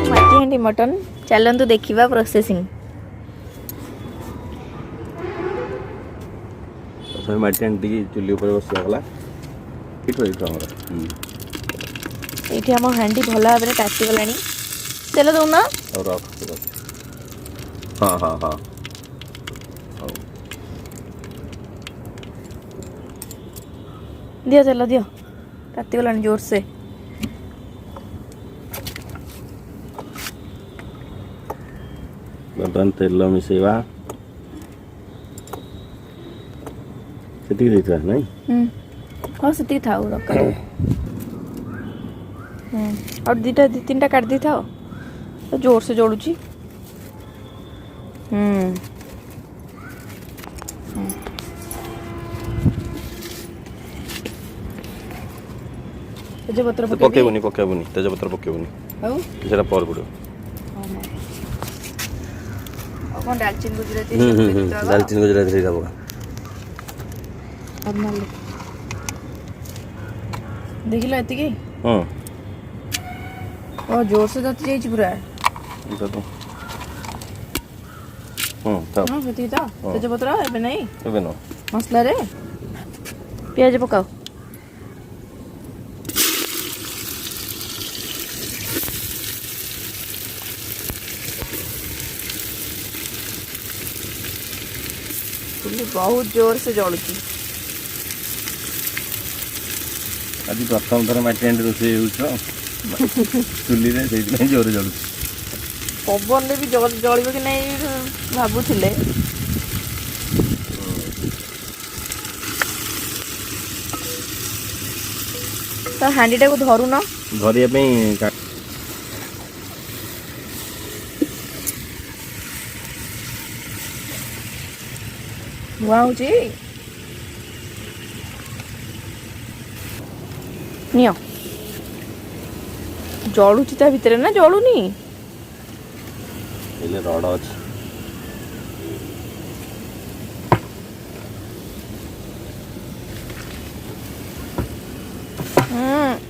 माटी हांडी मटन चलतु देखा प्रोसेसिंग माटी हांडी चुली बसला ये आम हांडी भल भाव में तातीगला तेल दौना हाँ हाँ हाँ दियो तेल दियो तातीगला जोर से बर्तमान तेल मिसेवा नहीं हाँ से था और दीटा दी तीन टा काट दी था तो जोर से जोड़ुची तेजपत्र पकेबुनी पकेबुनी तेजपत्र पकेबुनी आउ जेरा पर पड़ो कौन दालचीनी गुजराती दालचीनी गुजराती दबा अब मार ले देखिला एतिकी हां ओ जोर से दत जाई पूरा तो था हां बेती था तेजपत्र एबे नहीं एबे न मसला रे प्याज पकाओ बहुत जोर से जलुची आज प्रथम थर माटी हांडी रोषे हो चुली से जोर जलु पवन भी जल कि नहीं भावुले तो हांडी टाक धरुन धरिया धुआ हो नियो जलुची ता भितर ना जलुनी रड अच्छी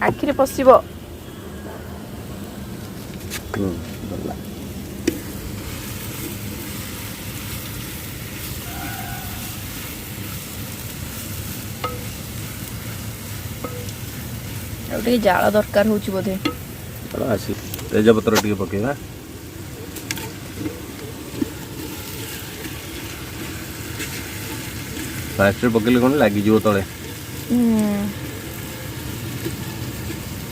आखिरे पशिबो गोटे जाल दरकार हो बोधे आसी तेजपत्र टे पकेगा फास्ट पकेले कौन लगिज तले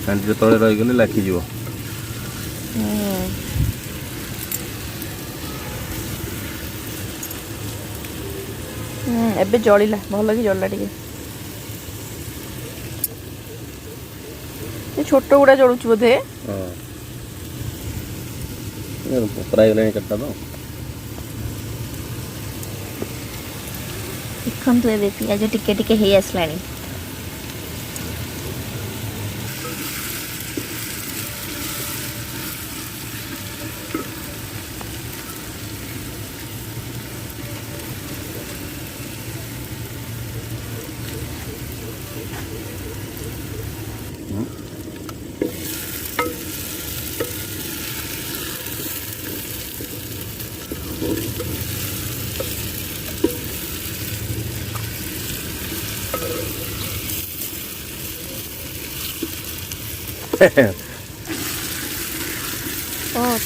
हांडी तले रहीगले लगिज एबे जलिला भल कि जलिला टिके छोट गुड़ा जलुच बोधे पकड़ा कटा तो देखु ए पिज टिके टिके हे आसलानी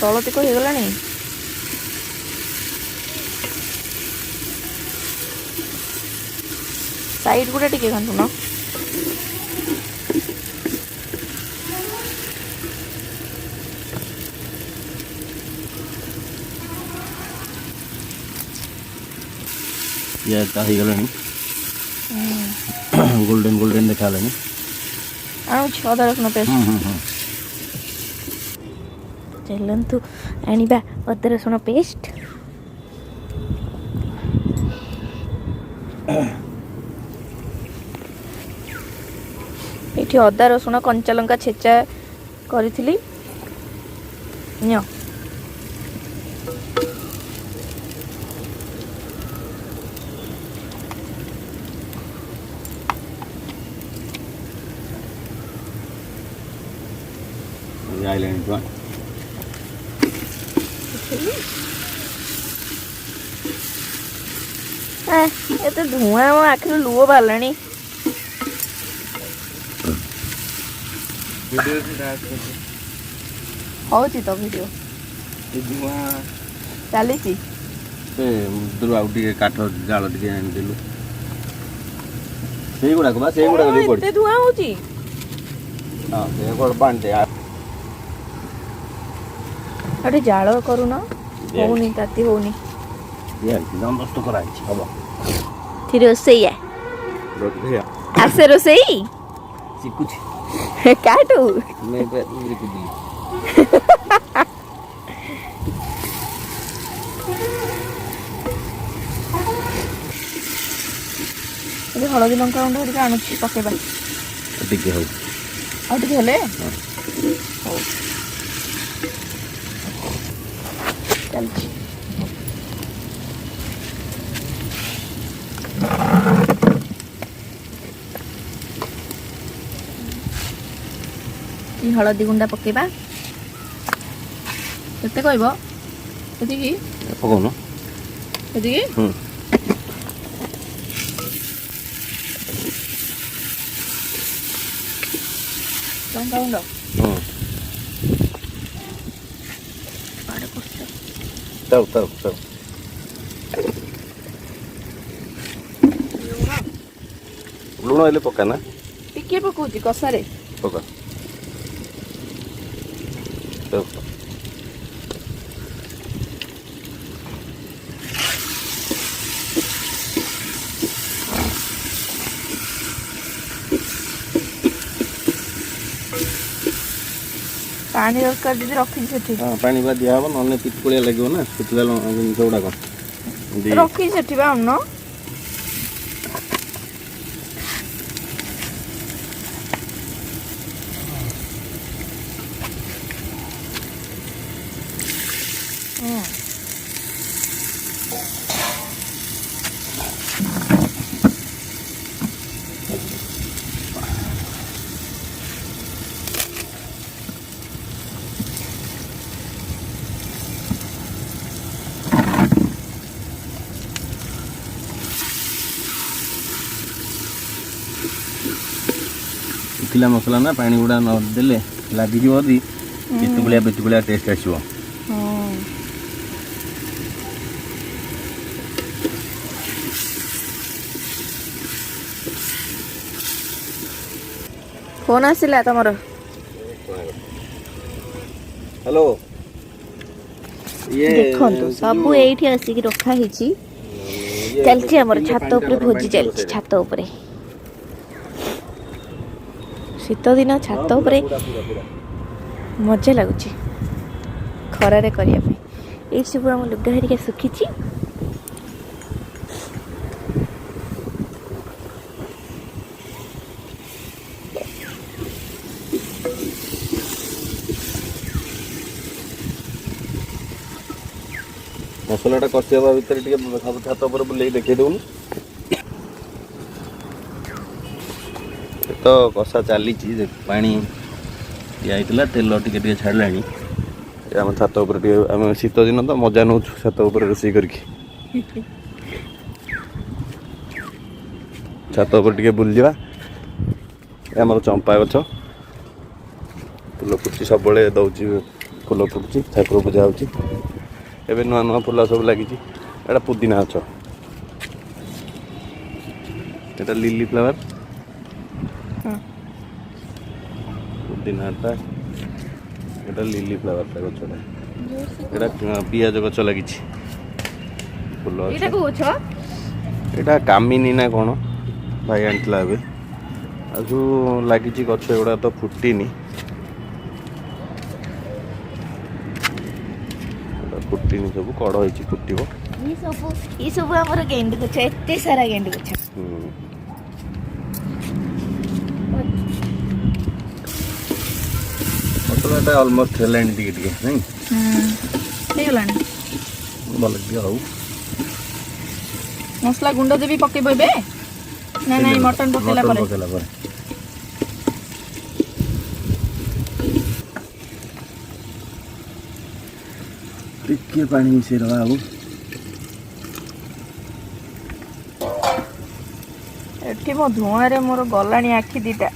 तल तिक हो गला साइड गुड़ा टिके घंटुन ये गलानी गोल्डन गोल्डन देखा अदा रसुण पेस्ट चलतु आनिबा अदा रसुण पेस्ट ये अदा रसुण कंचा लंका छेचा करी ଆଇଲାଣି ଛୁଆ। ଏତେ ଧୂଆଁ ମୋ ଆଖିରୁ ଲୁହ ବାହାରିଲାଣି। ହଉଛି ତ ଭିଡ଼ିଓ ଚାଲିଛି। ସେ ଦୂର ଆଉ ଟିକେ କାଠ ଜାଳ ଟିକେ ଆଣିଦେଲୁ। ସେଇଗୁଡ଼ାକ ବା ସେଇଗୁଡ଼ାକ ଯୋଉ ଏତେ ପଡ଼ିଛି। ଧୂଆଁ ହଉଛି। ହଁ ସେ ପାଣିଟେ ଗୋଟେ ଜାଳ କରୁନ। ହଉନି, ତାତି ହଉନି। ବନ୍ଦୋବସ୍ତ କରାହେଇଛି ହବ। ରୋଷେଇଆ ରୋଷେଇଆ ଆସେ ରୋଷେଇ ଶିଖୁଛି। କାଟୁ ଏବେ ହଳଦୀ ଲଙ୍କା ଗୁଣ୍ଡ ଟିକେ ଆଣୁଛି ପକେଇବା। ଟିକେ ହଉ ଆଉ ଟିକେ ହେଲେ ହଉ ଚାଲିଛି। ହଳଦୀ ଗୁଣ୍ଡ ପକେଇବା। କେତେ କହିବ? ଏତିକି ପକଉନ। ଏତିକି ଲଙ୍କା ଗୁଣ୍ଡ ଲୁଣ ହେଲେ ପକା ନା। ଟିକେ ପକଉଛି କଷାରେ। ପକା ପାଣି ଦରକାର ଯଦି ରଖିଛି ସେଠି। ହଁ ପାଣି ବା ଦିଆହବ, ନହେଲେ ପିତୁଳିଆ ଲାଗିବ ନା ଶୁଖିଲା ଜିନିଷ ଗୁଡ଼ାକ। ରଖିଛି ସେଠି ବା ଅନ୍ନ। ଶୁଖିଲା ମସଲା ନା, ପାଣି ଗୁଡ଼ା ନ ଦେଲେ ଲାଗିଯିବ ଯଦି ପିତୁଳିଆ ଟେଷ୍ଟ ଆସିବ। ଫୋନ ଆସିଲା ତମର? ହ୍ୟାଲୋ। ଦେଖନ୍ତୁ ସବୁ ଏଇଠି ଆସିକି ରଖା ହେଇଛି। ଚାଲିଛି ଆମର ଛାତ ଉପରେ ଭୋଜି ଚାଲିଛି। ଛାତ ଉପରେ ଶୀତ ଦିନ ଛାତ ଉପରେ ମଜା ଲାଗୁଛି ଖରାରେ କରିବା ପାଇଁ। ଏଇଠି ସବୁ ଆମ ଲୁଗା ହେରିକା ଶୁଖିଛି। ମସଲାଟା କଷି ହେବା ଭିତରେ ଟିକେ ସବୁ ଛାତ ଉପରେ ବୁଲେଇକି ଦେଖେଇ ଦେଉନି। ତ କଷା ଚାଲିଛି। ପାଣି ଦିଆ ହେଇଥିଲା, ତେଲ ଟିକେ ଟିକେ ଛାଡ଼ିଲାଣି। ଆମ ଛାତ ଉପରେ ଟିକେ, ଆମେ ଶୀତ ଦିନ ତ ମଜା ନେଉଛୁ ଛାତ ଉପରେ ରୋଷେଇ କରିକି। ଛାତ ଉପରେ ଟିକେ ବୁଲିଯିବା। ଆମର ଚମ୍ପା ଗଛ ଫୁଲ ଫୁଟୁଛି, ସବୁବେଳେ ଦେଉଛି ଫୁଲ ଫୁଟୁଛି, ଠାକୁର ପୂଜା ହେଉଛି। ଏବେ ନୂଆ ନୂଆ ଫୁଲ ସବୁ ଲାଗିଛି। ଏଇଟା ପୁଦିନା ଗଛ, ଏଇଟା ଲିଲି ଫ୍ଲାୱାର। ପୁଦିନାଟା, ଏଇଟା ଲିଲି ଫ୍ଲାୱାରଟା ଗଛଟା। ଏଇଟା ପିଆଜ ଗଛ ଲାଗିଛି, ଫୁଲ ଅଛି। ଏଇଟା କାମିନୀ ନା କ'ଣ ଭାଇ ଆଣିଥିଲା ଏବେ। ଆଉ ଯେଉଁ ଲାଗିଛି ଗଛ ଏଗୁଡ଼ା ତ ଫୁଟିନି। ଫୁଟିନି, ସବୁ କଢ଼ ହେଇଛି, ଫୁଟିବ। ଏ ସବୁ ଆମର ଗେଣ୍ଡୁ ଗଛ, ଏତେ ସାରା ଗେଣ୍ଡୁ ଗଛ। ମସଲାଟା ଅଲମୋଷ୍ଟ ହେଲାଣି ଟିକେ ଟିକେ, ନାଇଁ ହେଇଗଲାଣି। ଭଲ ଟିକେ ହଉ। ମସଲା ଗୁଣ୍ଡ ଦେବି, ପକେଇବ ଏବେ ନା ନାଇଁ? ମଟନ ପକେଇଲା ପରେ। टिके पानी मिसेर अब एठी मो धुआं रे मोर गलाणी आखि दीटा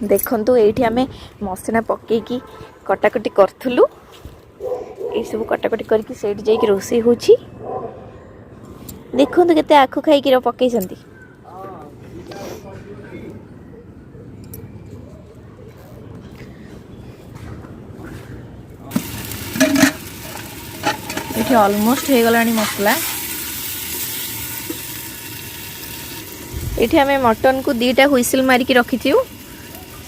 देखंतु एठी आमे मसला पकेकी कटाकटी करथुलु ए सब कटाकटी करके सेठ जाई रोषे होची देखंतु केते आखु खाई कि पकई संती एठी ऑलमोस्ट हे गलानी मसला एठी हमें मटन को दीटा हुइसिल मारी की रखी थियु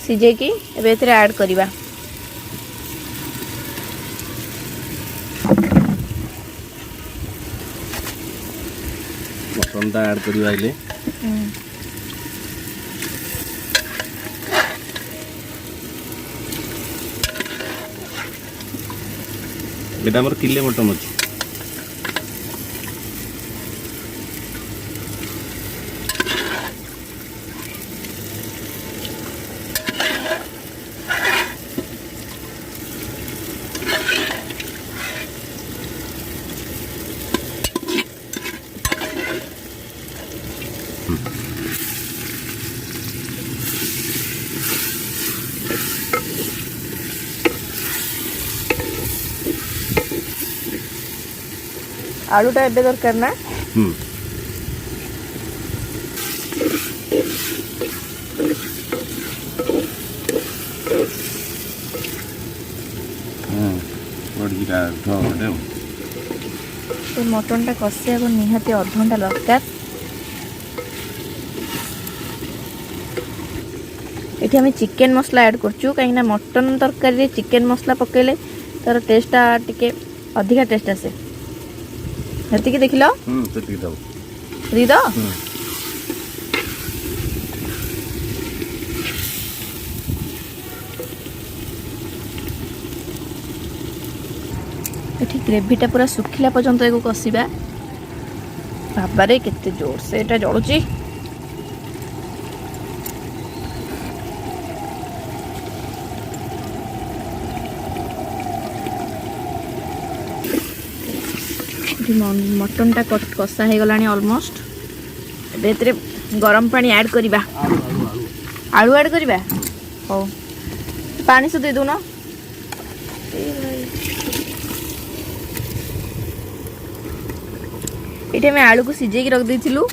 सिजे की एबे एतरे ऐड करिबा मटन ता ऐड करिबा इले बेटा हमर किले मटन अछि आलूटा एबे दरकार ना मटन टा कसिया को निहाती अध घंटा दरकार एठी हमें चिकन मसला ऐड करछु कहीं मटन तरकारी रे चिकन मसला पकेले तार टेस्टा टिके अधिका टेस्ट आसे हेती देख लो दी दो एठी ग्रेवीटा पूरा सुखिला पर्यंत एको कसिबा बाबारे केते जोर से एटा जळुची मटन टा कषा हो गलानी ऑलमोस्ट एबे गरम पानी ऐड करिबा आलू ऐड करिबा हो पानी से दे दो ना इटे मैं आलू को सिजे की रख देथिलु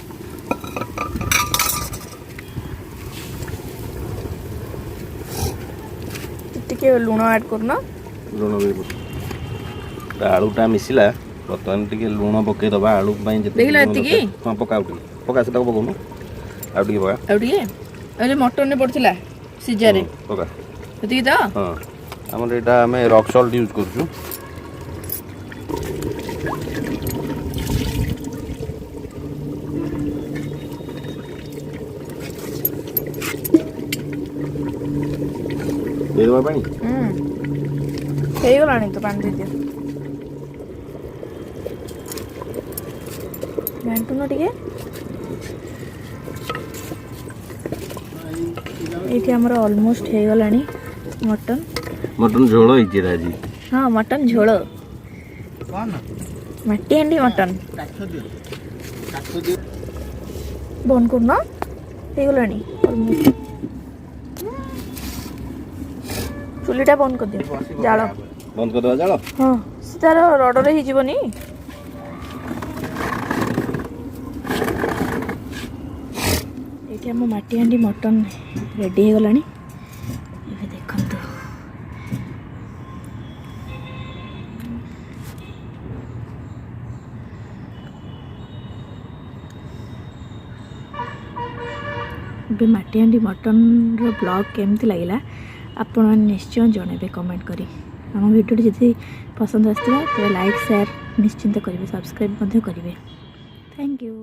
टिके लूण ऐड करना लूण आलूटा मिसिला बर्तमान टिके लूण पकई दबा आलू पई जते देखला एतिकी हां पका उठी पका सेटा पकोनु आ टिके पका आ टिके अरे मटन ने पड़थिला सिजा रे पका एतिकी दा हां हमर एटा हमें रॉक सॉल्ट यूज करछु दे दो पानी हे गलानी तो पानी दे दियो घंटू न टिके एठी हमर ऑलमोस्ट हे गलानी मटन झोल होइचे राजी हां मटन झोल कोन मट्टी हंडी मटन बंद कर ना हे गलानी चुलीटा बंद कर दियो जाळ बंद कर दवा जाळ हां तार रडरे हि जीवनी एठी हम माटी हांडी मटन रेडी हो गलानी एबे देखंतु एबे माटी हांडी मटन रो ब्लॉग केमती लागिला आपण निश्चय जणेबे कमेंट करी हम वीडियो जदि पसंद आसथिबा तो लाइक शेयर निश्चिंत करिवे सब्सक्राइब मध्ये करिवे थैंक यू।